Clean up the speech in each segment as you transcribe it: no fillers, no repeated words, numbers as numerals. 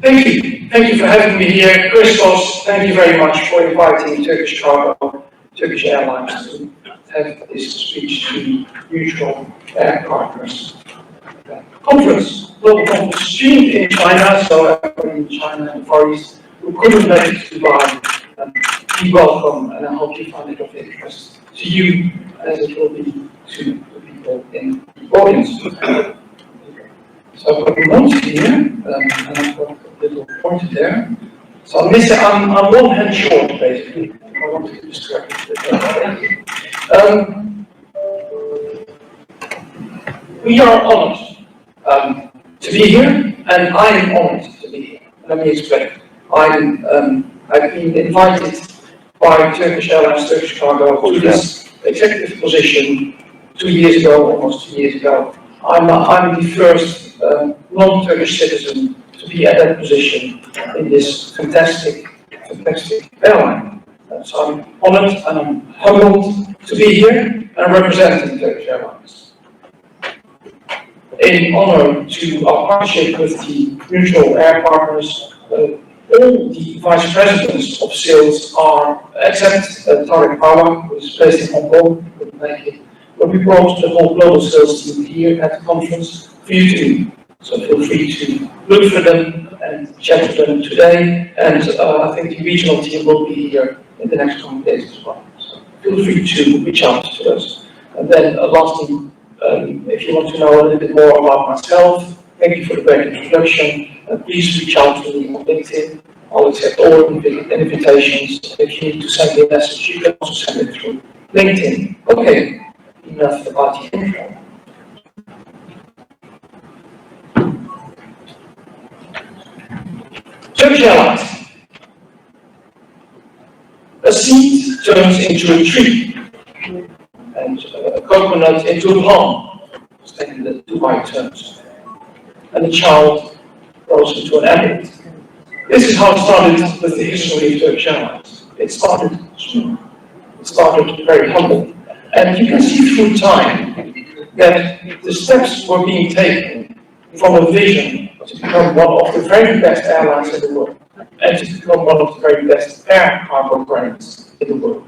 Thank you. Thank you for having me here. Christos, thank you very much for inviting Turkish Cargo, Turkish Airlines to have this speech to mutual air partners. Conference, global conference, streamed in China, so everybody in China and Far East who couldn't make it to Dubai, be welcome, and I hope you find it of interest to you as it will be to the people in the audience. So I've got the notes here, and I've got a little pointer there. So I'm one hand short, basically. I want to distract you. We are honored to be here, and I'm honored to be here. Let me explain. I've been invited by Turkish Airlines, Turkish Cargo to this executive position 2 years ago, almost 2 years ago. I'm the first non-Turkish citizen to be at that position in this fantastic airline. So I'm honored and I'm humbled to be here and representing Turkish Airlines. In honor to our partnership with the mutual air partners, all the vice presidents of sales are, except Tarek Power, who is based in Hong Kong, couldn't make it. But we brought the whole global sales team here at the conference for you too. So feel free to look for them and chat with them today. And I think the regional team will be here in the next coming days as well. So feel free to reach out to us. And then lastly, if you want to know a little bit more about myself, thank you for the great introduction. Please reach out to me on LinkedIn. I'll accept all invitations. If you need to send me a message, you can also send it through LinkedIn. Okay, enough about the intro. Turkish Airlines. A seed turns into a tree, and a coconut into a palm, in the Dubai terms. And a child grows into an adult. This is how it started with the history of Turkish Airlines. It started small. It started very humble. And you can see through time that the steps were being taken from a vision to become one of the very best airlines in the world and to become one of the very best air cargo brands in the world.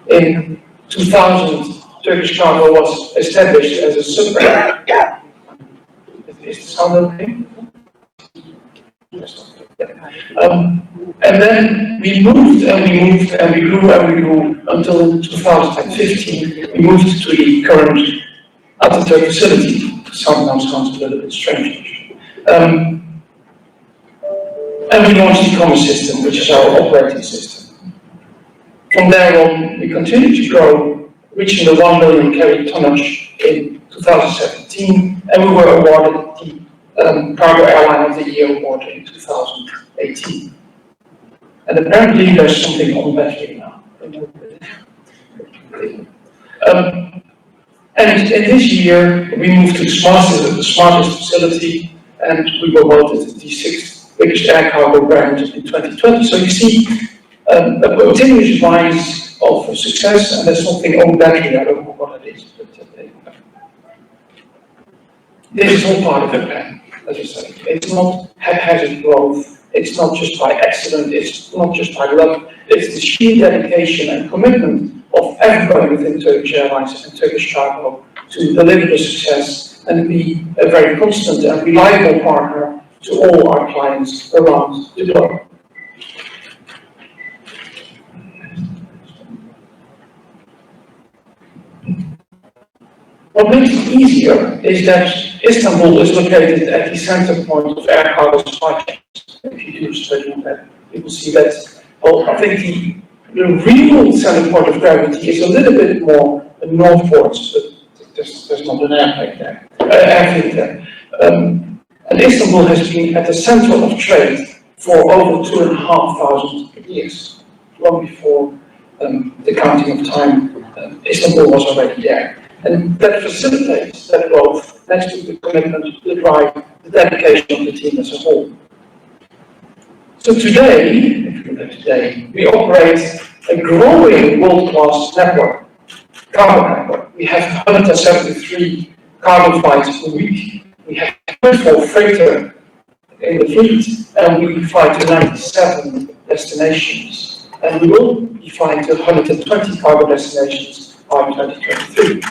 In 2000, Turkish Cargo was established as a sub-brand. Is the sound okay? And then we moved and we moved and we grew until 2015. We moved to the current Atatürk facility. Sometimes sounds a little bit strange. And we launched the e-commerce system, which is our operating system. From there on, we continued to grow, reaching the 1 million carry tonnage in 2017, and we were awarded the Cargo Airline of the Year award in 2018. And apparently there's something on back here now. And in this year, we moved to the smartest facility, and we were voted the 6th biggest air cargo brand in 2020. So you see a continuous rise of success, and there's something on back here. I don't know what it is, but this is all part of the plan, as I say. It's not haphazard growth. It's not just by accident. It's not just by luck. It's the sheer dedication and commitment of everybody within Turkish Airlines and Turkish Cargo to deliver the success and be a very constant and reliable partner to all our clients around the globe. What makes it easier is that Istanbul is located at the center point of air cargo supply chains. If you do a study on that, you will see that. Well, I think the real center point of gravity is a little bit more northwards, but there's not an airplane there, airfield there. And Istanbul has been at the center of trade for over 2,500 years. Long before the counting of time, Istanbul was already there. And that facilitates that growth next to the commitment, the drive, the dedication of the team as a whole. So today, if you look at today, we operate a growing world-class network, cargo network. We have 173 cargo flights per week. We have 24 freighter in the fleet, and we fly to 97 destinations. And we will be flying to 120 cargo destinations by 2023.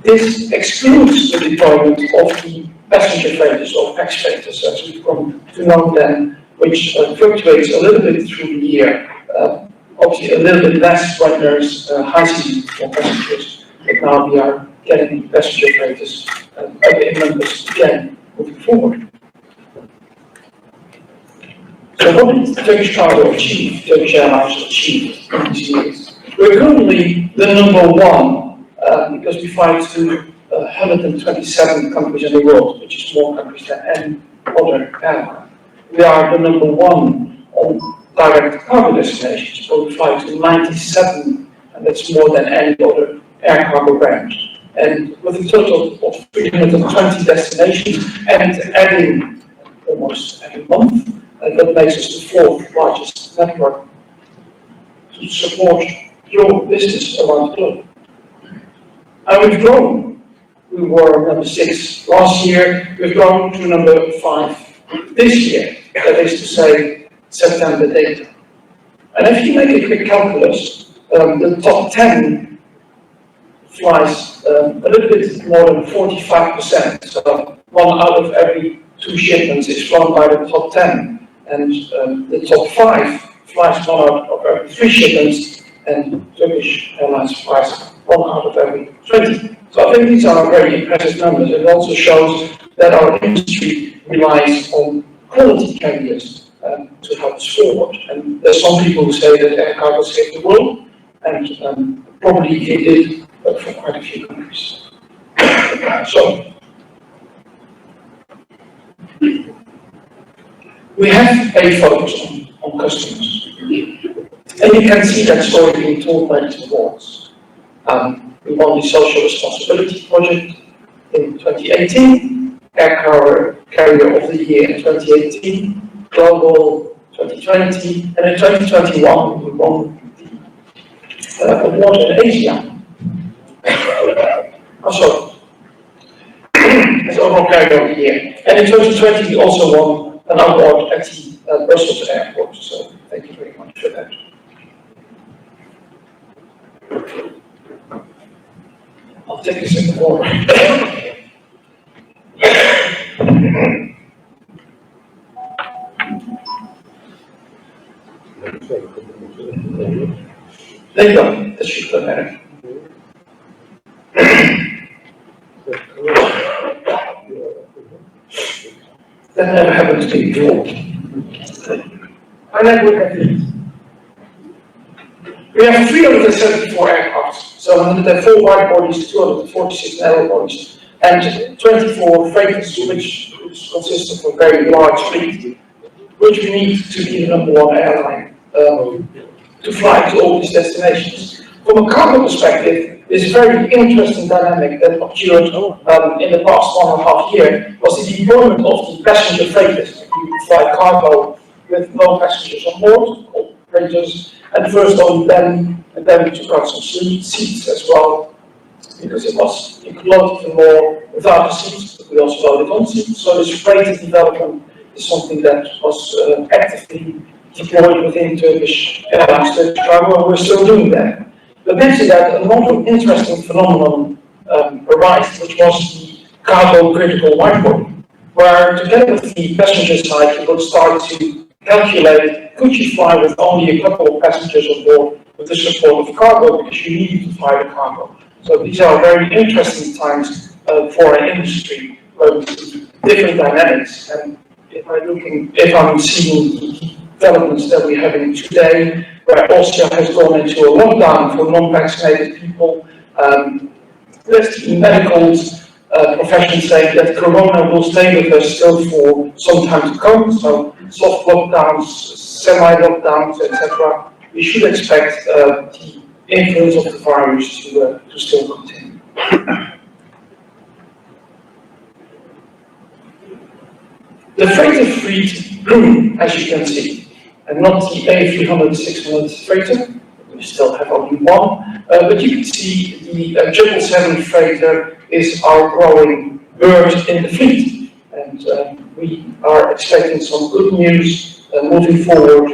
This excludes the deployment of the passenger freighters or pax freighters, as we've come to know them, which fluctuates a little bit through the year. Obviously, a little bit less when there's high season for passengers, but now we are getting passenger freighters in numbers again moving forward. So what did Turkish Cargo achieve, Turkish Airlines achieved in these years? We're currently the number one because we fly to 127 countries in the world, which is more countries than any other airline. We are the number one on direct cargo destinations, so we fly to 97, and that's more than any other air cargo brand. And with a total of 320 destinations and adding almost every month, that makes us the fourth largest network to support your business around the globe. And we've grown. We were number 6 last year, we've grown to number 5 this year. That is to say, September data. And if you make a quick calculus, the top 10 flies a little bit more than 45%. So 1 out of every 2 shipments is flown by the top 10. And the top 5 flies 1 out of every 3 shipments, and Turkish Airlines flies 1 out of every 20. So I think these are very impressive numbers. It also shows that our industry relies on quality carriers to help us forward. And there's some people who say that air cargo saved the world, and probably it did for quite a few countries. So we have a focus on customers. And you can see that story being told by these awards. We won the Social Responsibility Project in 2018, Air Carrier of the Year in 2018, Global 2020, and in 2021 we won the award in Asia. As overall Carrier of the Year. And in 2020 we also won an award at the Brussels airport, so thank you very much for that. I'll take a second more. There you go, that should go better. That never happened to me before. I never have it. We have 374 aircraft, so 104 wide bodies, 246 narrow bodies, and 24 freighters, which consists of a very large fleet, which we need to be the number 1 airline to fly to all these destinations. From a cargo perspective, this very interesting dynamic that occurred in the past 1.5 years was the deployment of the passenger freighters. We fly cargo with no passengers on board, called freighters, and first on them, and then we took out some seats as well, because it was, you could load even more without the seats, but we also loaded on seats. So this freighter development is something that was actively deployed within Turkish Airlines, Turkish Cargo, and we're still doing that. But next to that, another interesting phenomenon arose, which was the cargo critical wide body, where together with the passenger side, you would start to calculate, could you fly with only a couple of passengers on board with the support of cargo, because you needed to fly the cargo. So these are very interesting times for an industry where we see different dynamics. And if I'm seeing the developments that we're having today, where Austria has gone into a lockdown for non-vaccinated people, there's the medical profession saying that Corona will stay with us still for some time to come, so soft lockdowns, semi-lockdowns, etc. We should expect the influence of the virus to still continue. The freighter fleet grew, as you can see, and not the A300-600 freighter. We still have only one, but you can see the 777 freighter is our growing bird in the fleet. And we are expecting some good news moving forward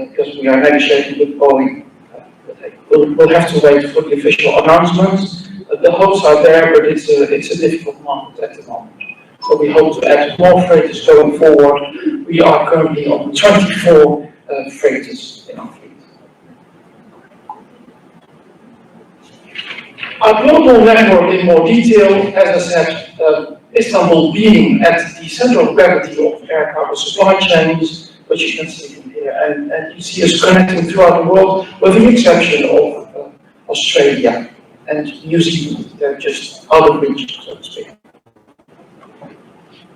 because we are negotiating with Boeing. We'll have to wait for the official announcements. The hopes are there, but it's a difficult market at the moment. So we hope to add more freighters going forward. We are currently on 24 freighters in our fleet. Our global network in more detail, as I said, Istanbul being at the center of gravity of air cargo supply chains, which you can see from here, and you see us connecting throughout the world, with the exception of Australia and New Zealand. They're just out of reach, so to speak.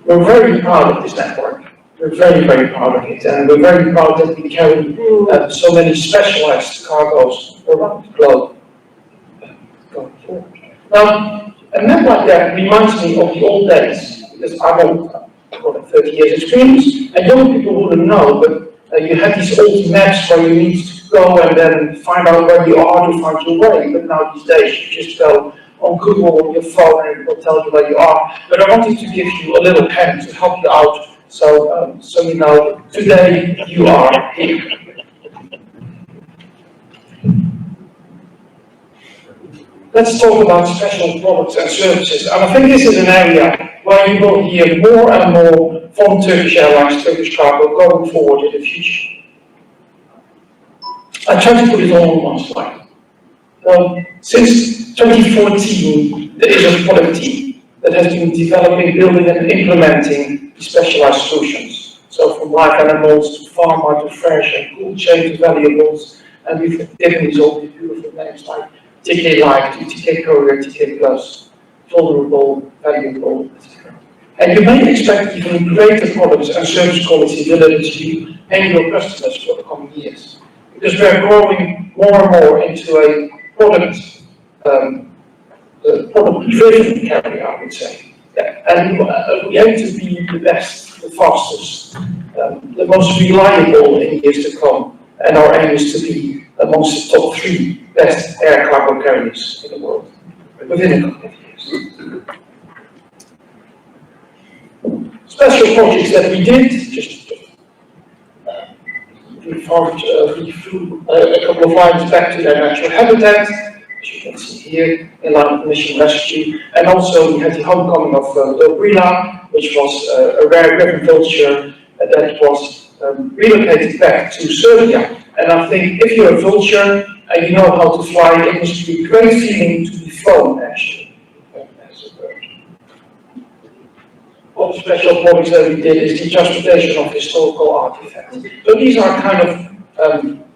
We're very proud of this network. We're very, very proud of it, and we're very proud that we carry so many specialized cargoes around the globe. Going forward. Now, a map like that reminds me of the old days, because I've got 30 years experience, and young people wouldn't know, but you had these old maps where you need to go and then find out where you are to find your way. But now these days you just go on Google on your phone and it will tell you where you are. But I wanted to give you a little pen to help you out, so you know today you are here. Let's talk about special products and services. And I think this is an area where you will hear more and more from Turkish Airlines, Turkish Cargo going forward in the future. I tried to put it all on one slide. Since 2014, there is a product team that has been developing, building and implementing specialized solutions. So from live animals to pharma to fresh and cool chain to valuables, and we've given these all these beautiful names like TK Live, TK Courier, TK Plus, vulnerable, valuable, etc. And you may expect even greater products and service quality delivered to you and your customers for the coming years. Because we are growing more and more into a product-driven carrier, I would say. And we aim to be the best, the fastest, the most reliable in years to come. And our aim is to be amongst the top 3 best air cargo carriers in the world within a couple of years. Special projects that we did, we flew a couple of lines back to their natural habitat, as you can see here, in line with mission rescue, and also we had the homecoming of Dobrila, which was a rare river vulture that was relocated back to Serbia. And I think if you're a vulture and you know how to fly, it must be a great feeling to be flown, actually, as a bird. One special projects that we did is the transportation of historical artifacts. So these are kind of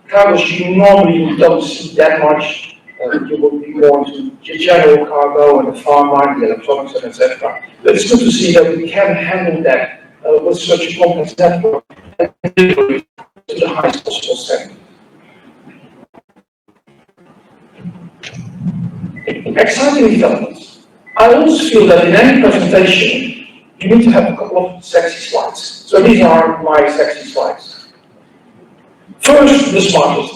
cargoes you normally don't see that much. You would be more into the general cargo and the pharma, the electronics, and etc. But it's good to see that we can handle that with such a complex network and deliver it to the highest possible standard. Exciting developments. I always feel that in any presentation, you need to have a couple of sexy slides. So these are my sexy slides. First, the smartest.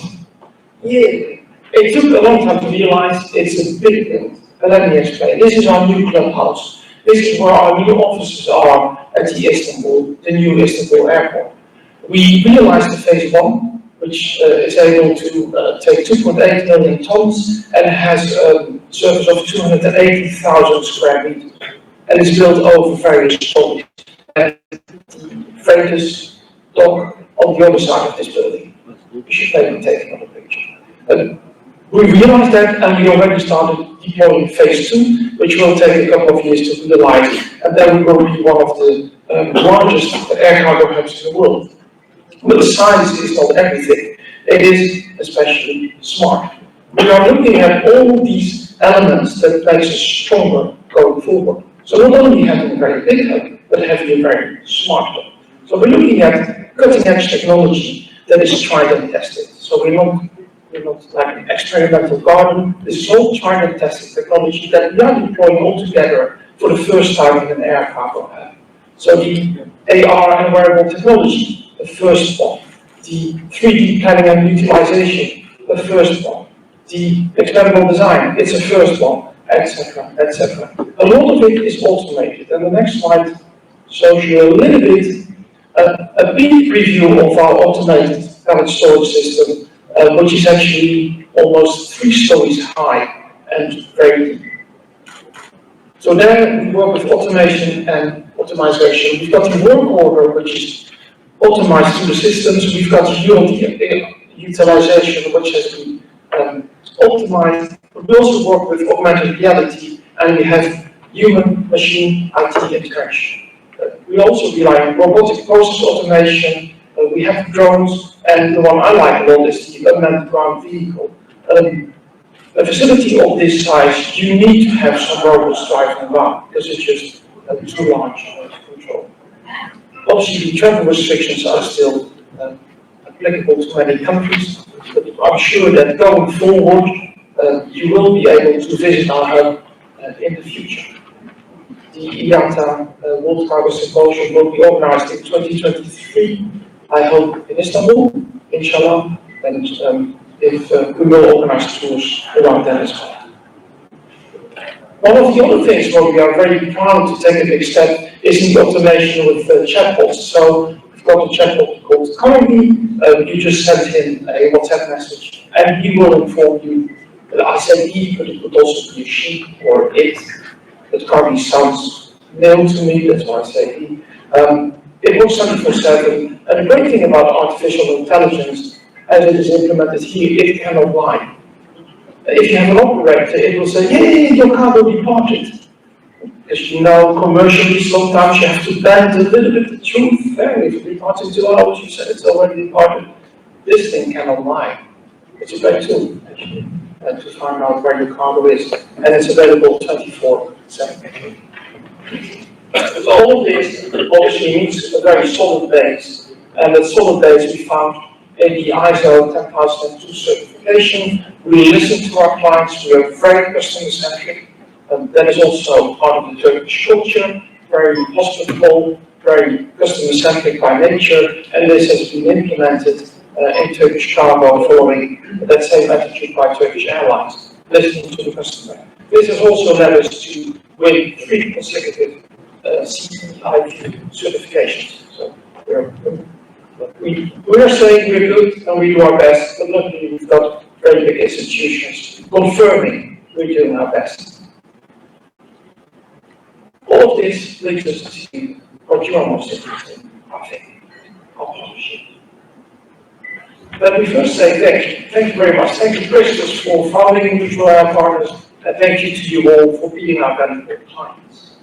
Yeah. It took a long time to realize it's a big build. But let me explain. This is our new clubhouse. This is where our new offices are at the new Istanbul airport. We realized the phase 1, which is able to take 2.8 million tons and has a surface of 280,000 square meters. And it's built over various stories. And the freighters dock on the other side of this building. We should maybe take another picture. We realized that and we already started deploying phase 2, which will take a couple of years to realize, and then we will be one of the largest air cargo hubs in the world. But the science is not everything, it is especially smart. We are looking at all these elements that makes us stronger going forward. So not only having a very big hub, but having a very smart hub. So we're looking at cutting edge technology that is tried and tested. So we're not like an experimental garden. This is all tried and tested technology that we are deploying all together for the first time in an air cargo hub. So the AR and wearable technology, the first one. The 3D planning and utilization, the first one. The experimental design, it's the first one, etc., etc. A lot of it is automated. And the next slide shows you a little bit a brief review of our automated pallet storage system, which is actually almost 3 stories high and very deep. So there we work with automation and optimization. We've got the work order, which is optimized through the systems. We've got the ULD utilization, which has been optimized. But we also work with augmented reality, and we have human-machine IT interaction. We also rely on robotic process automation. We have drones, and the one I like a lot is the unmanned ground vehicle. A facility of this size, you need to have some robots driving around because it's just too large to control. Obviously, the travel restrictions are still applicable to many countries, but I'm sure that going forward, you will be able to visit our hub in the future. The IATA World Cargo Symposium will be organized in 2023, I hope in Istanbul, inshallah, and we will organize tours around that as well. One of the other things where we are very proud to take a big step is in the automation with chatbots. So we've got a chatbot called Cornelis. You just send him a WhatsApp message and he will inform you. I say he, but it could also be a she or it. But Cornelis sounds male to me, that's why I say he. It works 24/7, and the great thing about artificial intelligence, as it is implemented here, it cannot lie. If you have an operator, it will say, yeah, your car will be parted. Because you know, commercially, sometimes you have to bend a little bit the truth. If it departs in 2 hours, you said it's already departed. This thing cannot lie. It's a great tool, actually, to find out where your cargo is. And it's available 24/7. But all of this obviously needs a very solid base. And that solid base we found in the ISO 10002 certification. We listen to our clients, we are very customer-centric. That is also part of the Turkish culture, very hospitable, very customer-centric by nature, and this has been implemented in Turkish cargo following that same attitude by Turkish Airlines, listening to the customer. This has also led us to win 3 consecutive CEIV certifications. So we are saying we're good and we do our best, but luckily we've got very big institutions confirming we're doing our best. All of this leads us to what you are most interested in, I think, our partnership. Let me first say thank you. Thank you very much. Thank you, Christos, for founding Mutual Air Partners, and thank you to you all for being our valuable clients.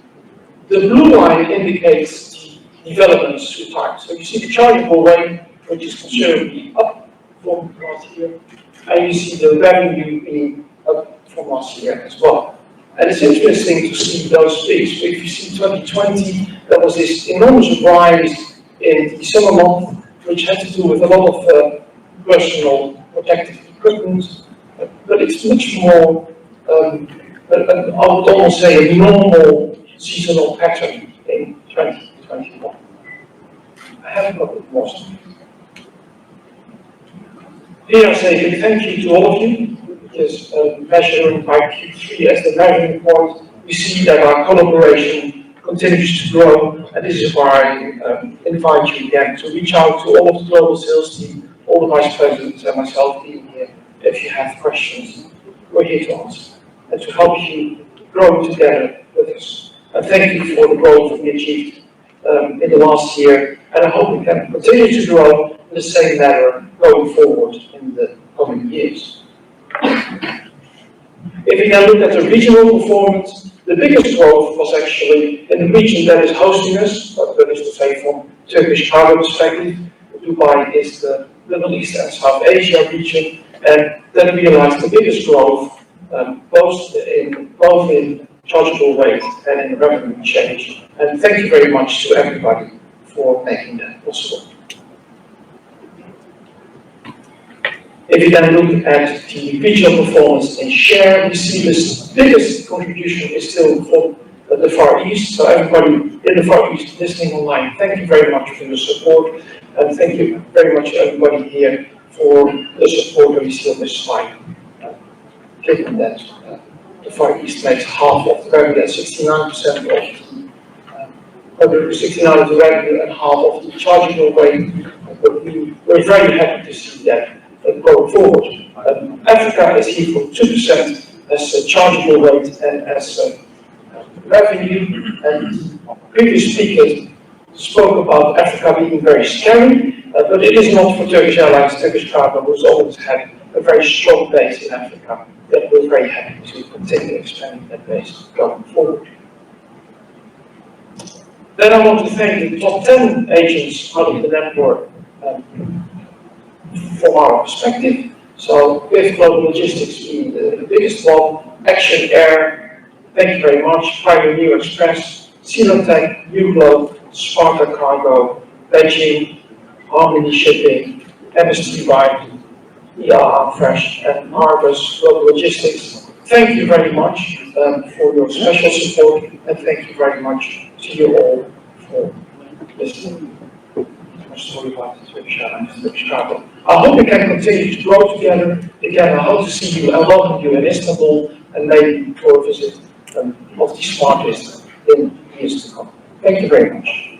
The blue line indicates the developments through time. So you see the chargeable rate, which is considerably up from last year, and you see the revenue being up from last year as well. And it's interesting to see those peaks. If you see 2020, there was this enormous rise in the summer month, which had to do with a lot of personal protective equipment, but it's much more, I would almost say, a normal seasonal pattern in 2021. I haven't got it more. Here I say a big thank you to all of you, because measuring by Q3 as the measuring point, we see that our collaboration continues to grow, and this is why I invite you again to reach out to all of the global sales team, all the vice presidents and myself being here, if you have questions. We're here to answer and to help you grow together with us. And thank you for the growth we achieved in the last year, and I hope we can continue to grow in the same manner going forward in the coming years. If we now look at the regional performance, the biggest growth was actually in the region that is hosting us, that is to say from Turkish cargo perspective. Dubai is the Middle East and South Asia region, and then realized the biggest growth both in chargeable rate and in revenue change. And thank you very much to everybody for making that possible. If you then look at the regional performance in share, we see this biggest contribution is still from the Far East. So everybody in the Far East listening online, thank you very much for your support, and thank you very much everybody here for the support that we see on this slide. Given that the Far East makes half of the revenue, 69% of the 69 is revenue and half of the chargeable rate. But we're very happy to see that going forward. Africa is here for 2% as a chargeable rate and as revenue. And previous speakers spoke about Africa being very scary, but it is not for Turkish Airlines. Turkish Cargo has always had a very strong base in Africa that we're very happy to continue expanding that base going forward. Then I want to thank the top 10 agents out of the network from our perspective. So with Global Logistics being the biggest one, Action Air, thank you very much, Pioneer New Express, Silotech, New Globe, Sparta Cargo, Beijing, Harmony Shipping, MST Ride, EAA Fresh, and Argus Global Logistics. Thank you very much for your special support, and thank you very much to you all for listening to my story about the Turkish Airlines, Turkish Cargo. I hope we can continue to grow together. Again, I hope to see you and welcome you in Istanbul, and maybe for a visit of the smartest in years to come. Thank you very much.